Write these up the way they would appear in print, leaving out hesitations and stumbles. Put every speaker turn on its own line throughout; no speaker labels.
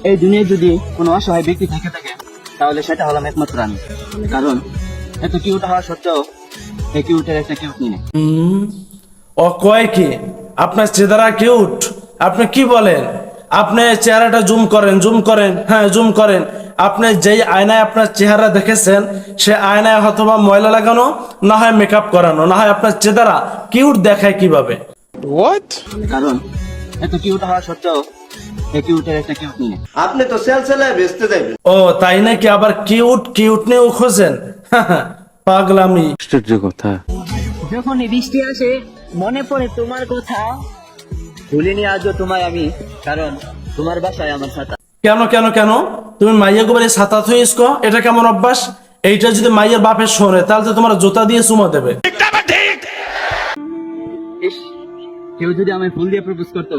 এই দুনিয়ায় যদি কোনো অসহায় ব্যক্তি থেকে থাকে তাহলে সেটা হলাম একমাত্র আমি। কারণ এত কিউট হওয়া সত্ত্বেও এই কিউটের একটা কিউট নেই।
ও কয় কি আপনার চেহারা কিউট? আপনি কি বলেন? আপনি চেহারাটা জুম করেন, জুম করেন, হ্যাঁ জুম করেন। আপনি যেই আয়নায় আপনার চেহারা দেখেছেন সে আয়নায় হয়তোবা ময়লা লাগানো, না হয় মেকআপ করানো, না হয় আপনার চেহারা কিউট দেখায় কিভাবে?
কারণ এত কিউট হওয়া সত্ত্বেও এই কিউটের একটা কিউট নেই।
আপনি তো সেল সেলায় বেচতে যাবেন।
ও তাই নাকি? আবার কিউট কিউট নিয়েও খোঁজেন? পাগলামি।
যখনই বৃষ্টি আসে মনে পড়ে তোমার কথা, ভুলিনি আজও তোমায় আমি, কারণ তোমার বাসায় আমার ছাতা।
কেন কেন কেন তুমি মাইয়া গোবারে ছাতা থইস? এটা কেমন অভ্যাস? এইটা যদি মাইয়ের বাপের শোনে তাহলে তো তোমার জুতা দিয়ে চুমা দেবে।
ইস, কেউ যদি আমায় ফুল দিয়ে প্রপোজ করতো।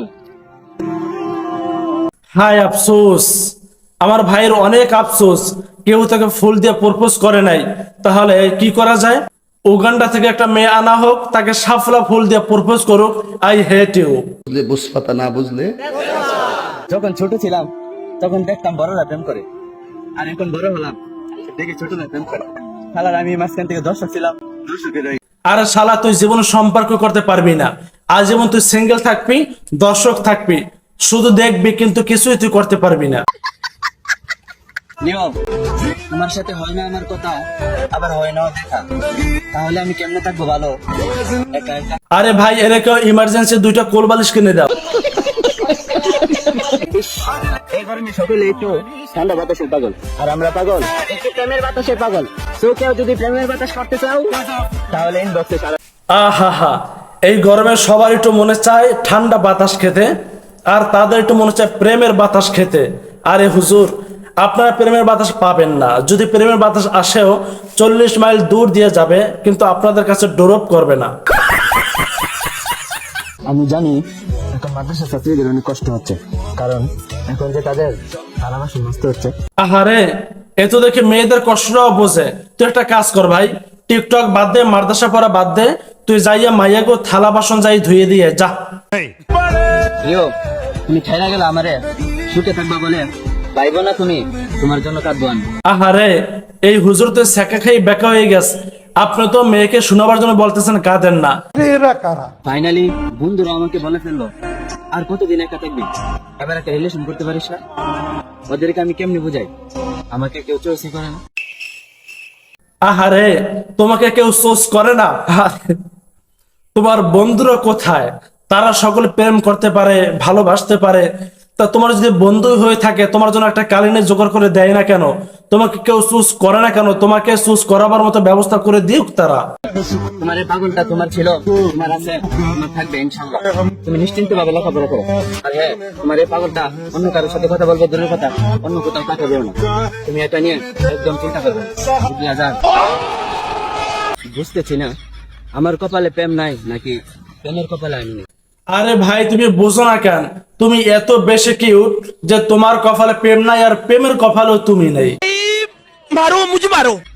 হায় আফসোস, আমার ভাইয়ের অনেক আফসোস, কেউ তাকে ফুল দিয়ে প্রপোজ করে নাই। তাহলে কি করা যায়? উগান্ডা থেকে একটা মেয়ে আনা হোক, তাকে সাফলা ফুল দিয়ে প্রপোজ করুক, আই হেট ইউ।
বুঝলে বুঝপাতা না বুঝলে।
যখন ছোট ছিলাম তখন দেখতাম বড়রা প্রেম করে, আর এখন বড় হলাম দেখি ছোটরা প্রেম করে। খালার আমি মাঝখান থেকে দর্শক ছিলাম, দর্শকের ওই।
আরে শালা, তুই জীবনে সম্পর্ক করতে পারবি না। আজীবন তুই সিঙ্গেল থাকবি, দর্শক থাকবি, শুধু দেখবি, কিন্তু কিছুই তুই করতে পারবি না।
নিয়ম, তোমার সাথে হয় না আমার কথা, আবার হয় না দেখা, তাহলে আমি কেমনে থাকবো ভালো একা একা?
আরে ভাই, এরকম ইমার্জেন্সি 2টা কোল বালিশ কিনে দাও।
এই গরমে সকলে একটু ঠান্ডা বাতাসের পাগল, আর আমরা পাগল একটু প্রেমের বাতাসের পাগল। তো কেউ যদি প্রেমের বাতাস করতে চাও তাহলে ইনবক্সে সারা।
আহা, এই গরমে সবার একটু মনে চায় ঠান্ডা বাতাস খেতে, আর তাদের একটু মনে চায় প্রেমের বাতাস খেতে। আরে হুজুর, আপনারা প্রেমের বাতাস পাবেন না। যদি প্রেমের বাতাস আসেও 40 মাইল দূর দিয়ে যাবে, কিন্তু আপনাদের কাছে ডোরপ করবে না।
আমি জানি এখন মাদ্রাসা ছাত্রীদের অনেক কষ্ট হচ্ছে, কারণ এখন যে তাদের ভালোবাসা নষ্ট হচ্ছে।
আহারে, এত দেখে মেয়েদের কষ্টটাও বোঝে। তুই একটা কাজ কর ভাই, টিকটক বাদ দে, মাদ্রাসা পড়া বাদ দে, তুই যাইয়া মাইয়াগো থালা বাসন যাই ধুয়ে দিয়ে যা।
প্রিয়, তুমি ছেড়ে গেলে আমারে, সুখে থাকবা বলে পাইবো না তুমি, তোমার জন্য কাঁদবো আমি।
আহারে, এই হুজুর তো সেকা খাই বেকা হয়ে গেছে। আপনি তো মেয়েকে শোনাবার জন্য বলতেছেন কাঁদেন না।
ফাইনালি বন্ধুরা আমাকে বলে ফেললো, আর কতদিন একা থাকবি, এবার একটা রিলেশন করতে পারিস না? ওদেরকে আমি কেমনি বুঝাই আমাকে কেউ চয়েসই করে না?
আহারে, তোমাকে কেউ সোস করে না? তোমার বন্ধুরা কোথায়? তারা সকলে প্রেম করতে পারে, ভালোবাসতে পারে। তা তোমার যদি বন্ধু হয়ে থাকে, তোমার জন্য একটা কালিনে জোগাড় করে দেয় না কেন? তোমাকে কেউ চুজ করে না কেন? তোমাকে চুজ করাবার মতো ব্যবস্থা করে দিক তারা।
তোমার এই পাগলটা তোমার ছিল, তোমার আছে, তোমার থাকবে ইনশাআল্লাহ। তুমি নিশ্চিন্ত ভাবে লেখাপড়া করো। আর হ্যাঁ, তোমার এই পাগলটা অন্য কারোর সাথে কথা বলবে দূরের কথা, অন্য কোথাও কথা দেও না। তুমি এটা নিয়ে একদম চিন্তা করবে। বুঝতেছি না আমার কপালে প্রেম নাই নাকি প্রেমের কপালে আমি নেই।
আরে ভাই, তুমি বোঝো না কেন? তুমি এত বেশি কিউট যে তোমার কপালে প্রেম নাই, আর প্রেমের কপালেও তুমি নেই।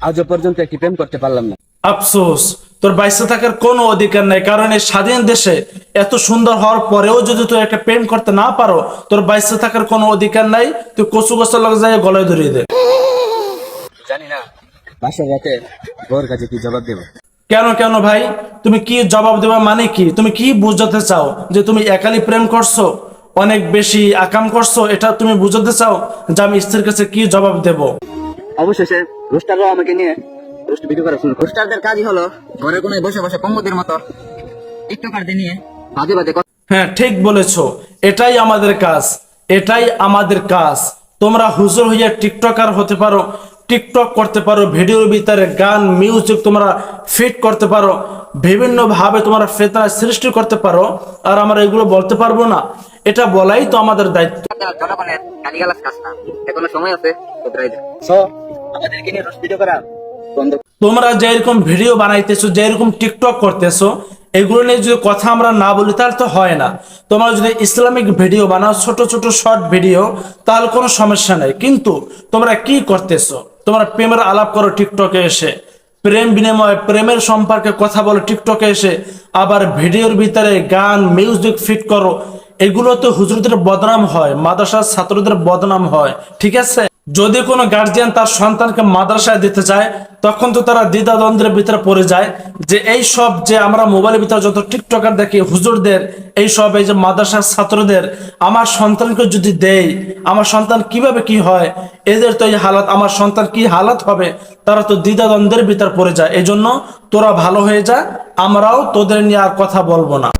আজও পর্যন্ত একটি প্রেম করতে পারলাম না।
আফসোস, তোর বাইসে থাকার কোনো অধিকার নাই। কারণ এই স্বাধীন দেশে এত সুন্দর হওয়ার পরেও যদি তুই একটা প্রেম করতে না পারো, তোর বাইসে থাকার কোনো অধিকার নাই। তুই কচু গাছের লগে যাই গলায় ধরিয়ে দে।
জানি না বাসার রাতে ওর কাছে কি জবাব দেবো।
কেন কেন ভাই, তুমি কি জবাব দেবা? মানে কি তুমি কি বুঝাতে চাও? যে তুমি একালি প্রেম করছো, অনেক বেশি আকাম করছো, এটা তুমি বুঝাতে চাও? যে আমি স্ত্রীর কাছে কি জবাব দেব?
অবশেষে রোস্টাররাও আমাকে নিয়ে রোস্ট ভিডিও করা শুরু। রোস্টারদের কাজই হলো ঘরে কোনায় বসে বসে পঙ্গুদের মতো টিকটকারদের নিয়ে বাজে বাজে কথা।
হ্যাঁ, ঠিক বলেছো। এটাই আমাদের কাজ, এটাই আমাদের কাজ। তোমরা হুজুর হইয়া টিকটকার হতে পারো, টিকটক করতে পারো, ভিডিওর ভিতরে গান মিউজিক তোমরা ফিট করতে পারো, বিভিন্ন ভাবে তোমরা ফেতনা সৃষ্টি করতে পারো, আর আমরা এগুলো বলতে পারবো না? এটা বলাই তো আমাদের দায়িত্ব।
জনগণের গালিগালাজ কাজ না, এখনো সময় আছে। আমাদেরকে নিয়ে রোস্ট ভিডিও করা বন্ধ।
তোমরা যেরকম ভিডিও বানাইতেছো, যেরকম টিকটক করতেছো, এগুলো নিয়ে যদি কথা আমরা না বলি তাহলে তো হয় না। তোমরা যদি ইসলামিক ভিডিও বানাও, ছোট ছোট শর্ট ভিডিও, তাহলে কোনো সমস্যা নেই। কিন্তু তোমরা কি করতেছো? তোমরা প্রেমের আলাপ করো টিকটকে এসে, প্রেম বিনিময়, প্রেমের সম্পর্কে কথা বলো টিকটকে এসে, আবার ভিডিওর ভিতরে গান মিউজিক ফিট করো। এগুলো তো হুজুরদের বদনাম হয়, মাদ্রাসার ছাত্রদের বদনাম হয়, ঠিক আছে? যদি কোনো গার্জিয়ান তার সন্তানকে মাদ্রাসায় দিতে চায়, তখন তো তারা দ্বিধাদ্বন্দ্বের ভিতরে পড়ে যায় যে এই সব যে আমরা মোবাইলের ভিতরে যত টিকটকার দেখি হুজুরদের, এই সব এই যে মাদ্রাসার ছাত্রদের, আমার সন্তানকে যদি দেই, আমার সন্তান কিভাবে কি হয়, এদের তো এই হালাত, আমার সন্তান কি হালাত হবে, তারা তো দ্বিধাদ্বন্দ্বের ভিতর পড়ে যায়। এই জন্য তোরা ভালো হয়ে যা, আমরাও তোদের নিয়ে আর কথা বলবো না।